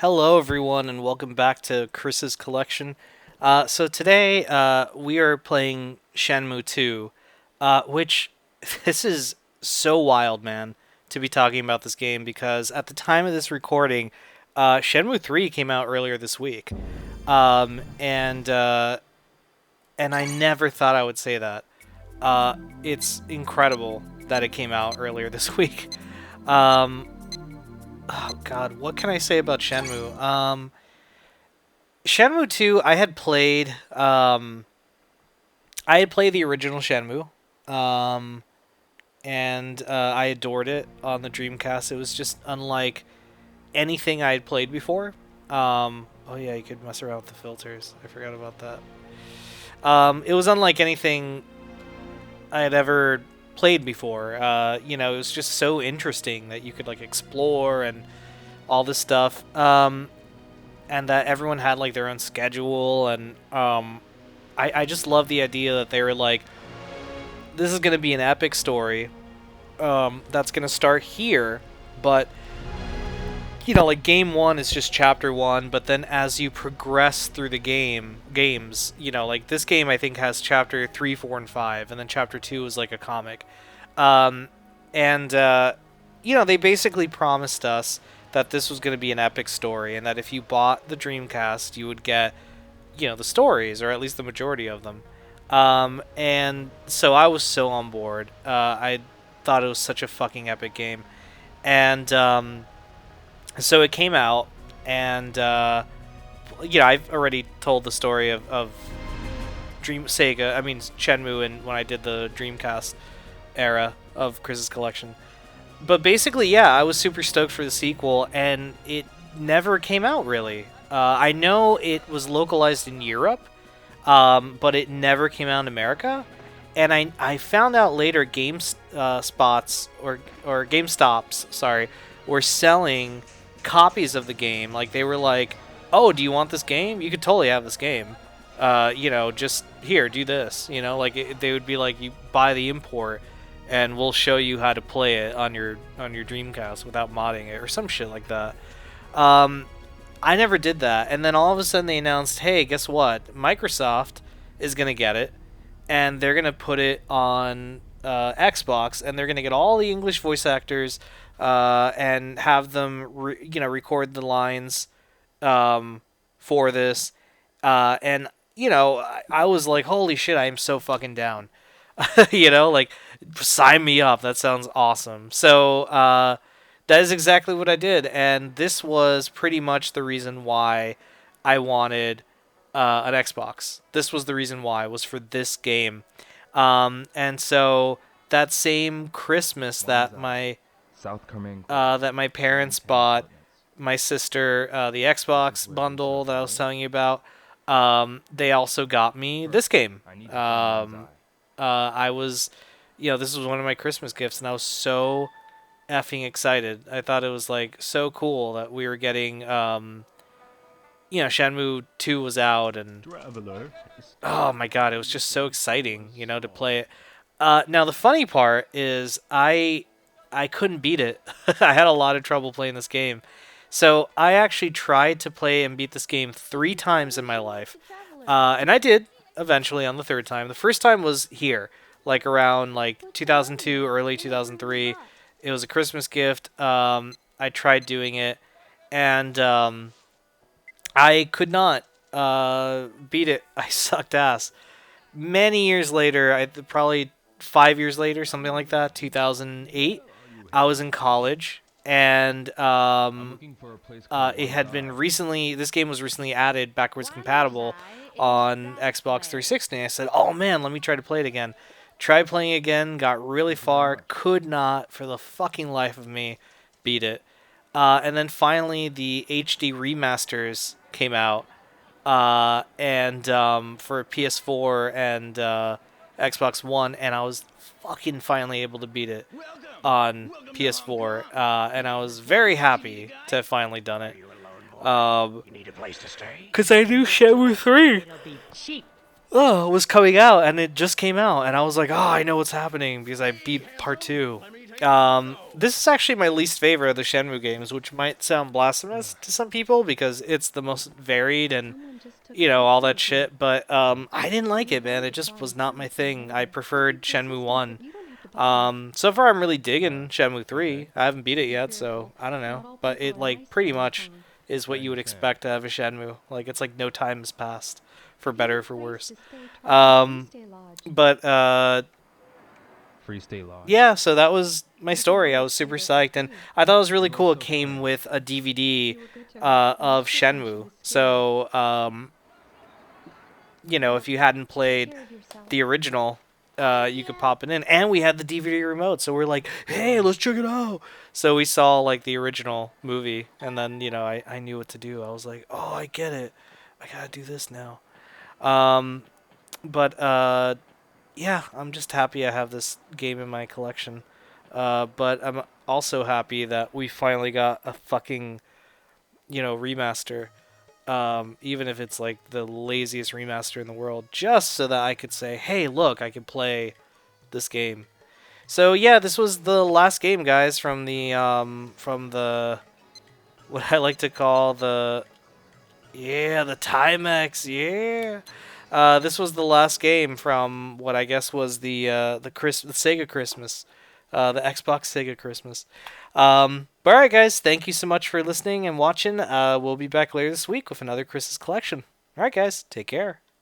Hello, everyone, and welcome back to Chris's collection. So today we are playing Shenmue 2, which this is so wild, man, to be talking about this game because at the time of this recording, Shenmue 3 came out earlier this week, and I never thought I would say that. It's incredible that it came out earlier this week. Um, oh God, what can I say about Shenmue? Shenmue 2, I had played the original Shenmue, um, and I adored it on the Dreamcast. It was just unlike anything I had played before. Oh yeah, you could mess around with the filters. I forgot about that. It was unlike anything I had ever played before. It was just so interesting that you could like explore and all this stuff. And that everyone had like their own schedule, and I just love the idea that they were like, this is gonna be an epic story, that's gonna start here, but like game one is just chapter one, but then as you progress through the games, like this game I think has chapter 3, 4, and 5, and then chapter 2 is like a comic, um, and they basically promised us that this was going to be an epic story, and that if you bought the Dreamcast, you would get, the stories, or at least the majority of them. And so I was so on board. I thought it was such a fucking epic game, and so it came out, and I've already told the story of Shenmue, and when I did the Dreamcast era of Chris's collection. But basically, yeah, I was super stoked for the sequel, and it never came out, really. I know it was localized in Europe, but it never came out in America. And I found out later spots or GameStops, sorry, were selling copies of the game. Like, they were like, oh, do you want this game? You could totally have this game. Just here, do this. They would be like, you buy the import, and we'll show you how to play it on your Dreamcast without modding it or some shit like that. I never did that, and then all of a sudden they announced, hey, guess what? Microsoft is gonna get it, and they're gonna put it on Xbox, and they're gonna get all the English voice actors and have them record the lines for this, and I was like, holy shit, I am so fucking down. Like, sign me up. That sounds awesome. So that is exactly what I did, and this was pretty much the reason why I wanted an Xbox. This was the reason why, was for this game. And so that same Christmas that my parents bought my sister the Xbox bundle that I was telling you about, they also got me this game. I was, this was one of my Christmas gifts, and I was so effing excited. I thought it was like so cool that we were getting, Shenmue 2 was out, and oh my god, it was just so exciting, to play it. Now the funny part is I couldn't beat it. I had a lot of trouble playing this game. So I actually tried to play and beat this game 3 times in my life, and I did eventually on the third time. The first time was here, like around like 2002, early 2003. It was a Christmas gift. I tried doing it, and I could not beat it. I sucked ass. Many years later, probably 5 years later, something like that, 2008, I was in college, and it had been recently. This game was recently added backwards compatible on Xbox 360. And I said, "Oh man, let me try to play it again." Tried playing again, got really far, could not for the fucking life of me beat it. And then finally, the HD remasters came out, and for PS4 and Xbox One, and I was fucking finally able to beat it on PS4, and I was very happy to have finally done it. Because I knew Shenmue 3 was coming out, and it just came out, and I was like, oh, I know what's happening, because I beat part 2. This is actually my least favorite of the Shenmue games, which might sound blasphemous to some people because it's the most varied and all that shit. But I didn't like it, man. It just was not my thing. I preferred Shenmue 1. So far I'm really digging Shenmue 3. I haven't beat it yet, so I don't know. But it like pretty much is what you would expect to have a Shenmue. Like it's like no time has passed, for better or for worse. But Free State Law. yeah, so that was my story. I was super psyched, and I thought it was really cool. It came with a DVD of Shenmue. So if you hadn't played the original, you could pop it in, and we had the DVD remote. So we're like, hey, let's check it out. So we saw like the original movie, and then I knew what to do. I was like, oh, I get it. I gotta do this now. But yeah, I'm just happy I have this game in my collection. But I'm also happy that we finally got a fucking remaster. Even if it's like the laziest remaster in the world, just so that I could say, hey, look, I can play this game. So yeah, this was the last game, guys, from the what I like to call the Timex, yeah. This was the last game from what I guess was the Sega Christmas, the Xbox Sega Christmas. But alright, guys, thank you so much for listening and watching. We'll be back later this week with another Chris's collection. Alright, guys, take care.